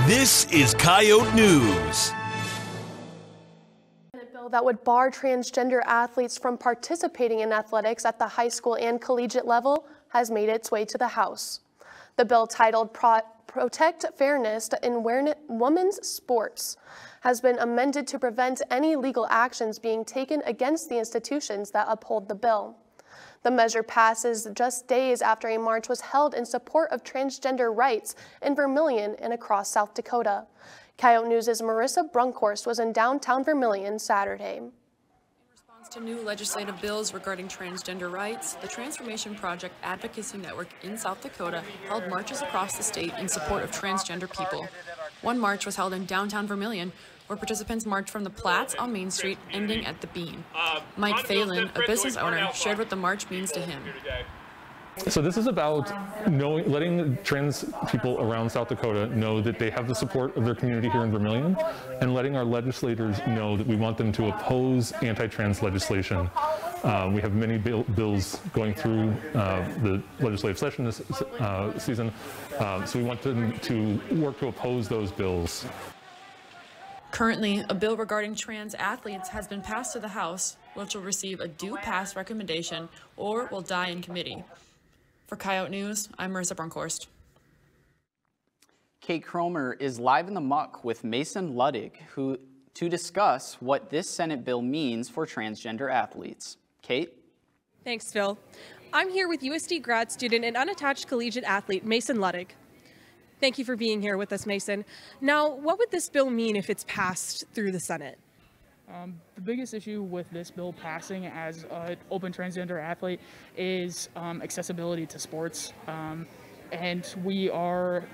This is Coyote News. A bill that would bar transgender athletes from participating in athletics at the high school and collegiate level has made its way to the House. The bill, titled Protect Fairness in Women's Sports, has been amended to prevent any legal actions being taken against the institutions that uphold the bill. The measure passes just days after a march was held in support of transgender rights in Vermilion and across South Dakota. Coyote News' Marissa Brunkhorst was in downtown Vermilion Saturday. In response to new legislative bills regarding transgender rights, the Transformation Project Advocacy Network in South Dakota held marches across the state in support of transgender people. One march was held in downtown Vermilion, where participants marched from the Platts on Main Street, ending at the Bean. Mike Phelan, a business owner, shared what the march means to him. So this is about letting trans people around South Dakota know that they have the support of their community here in Vermilion, and letting our legislators know that we want them to oppose anti-trans legislation. We have many bills going through the legislative session this season, so we want them to work to oppose those bills. Currently, a bill regarding trans athletes has been passed to the House, which will receive a do pass recommendation or will die in committee. For Coyote News, I'm Marissa Brunkhorst. Kate Cromer is live in the muck with Mason Luttig, to discuss what this Senate bill means for transgender athletes. Kate? Thanks, Phil. I'm here with USD grad student and unattached collegiate athlete Mason Luttig. Thank you for being here with us, Mason. Now, what would this bill mean if it's passed through the Senate? The biggest issue with this bill passing as an open transgender athlete is accessibility to sports. And we are,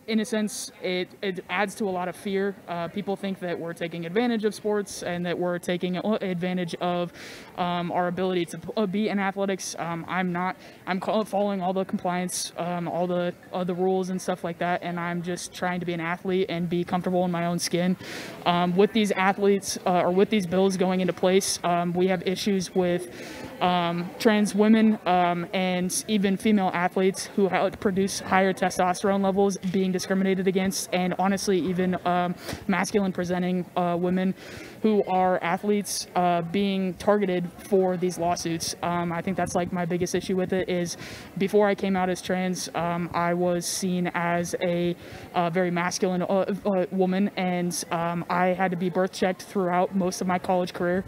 in a sense, it adds to a lot of fear. People think that we're taking advantage of sports and that we're taking advantage of our ability to be in athletics. I'm not. I'm following all the compliance, all the rules and stuff like that, and I'm just trying to be an athlete and be comfortable in my own skin. With these athletes, or with these bills going into place, we have issues with trans women and even female athletes who produce higher testosterone levels being discriminated against, and honestly even masculine presenting women who are athletes being targeted for these lawsuits. I think that's like my biggest issue with it is before I came out as trans, I was seen as a very masculine woman, and I had to be birth checked throughout most of my college career.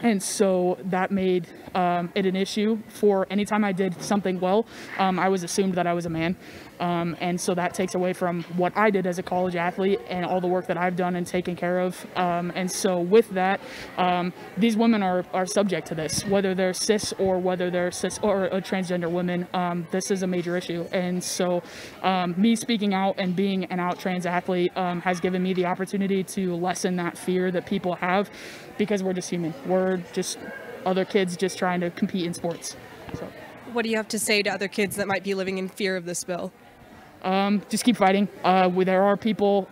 And so that made it an issue for anytime I did something well, I was assumed that I was a man. And so that takes away from what I did as a college athlete and all the work that I've done and taken care of. And so with that, these women are subject to this, whether they're cis or whether they're cis or a transgender women. This is a major issue. And so me speaking out and being an out trans athlete has given me the opportunity to lessen that fear that people have, because we're just human. We're just other kids just trying to compete in sports. So. What do you have to say to other kids that might be living in fear of this bill? Just keep fighting. There are people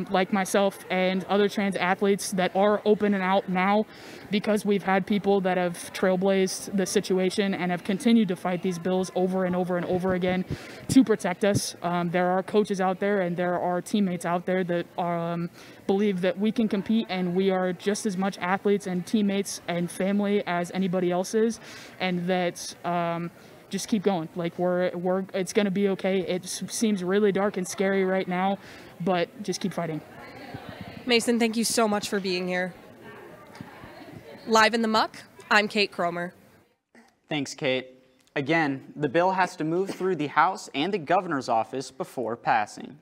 like myself and other trans athletes that are open and out now because we've had people that have trailblazed the situation and have continued to fight these bills over and over and over again to protect us. There are coaches out there and there are teammates out there that believe that we can compete and we are just as much athletes and teammates and family as anybody else is, and that just keep going. Like it's going to be okay. It seems really dark and scary right now, but just keep fighting. Mason, thank you so much for being here. Live in the muck, I'm Kate Cromer. Thanks, Kate. Again, the bill has to move through the House and the governor's office before passing.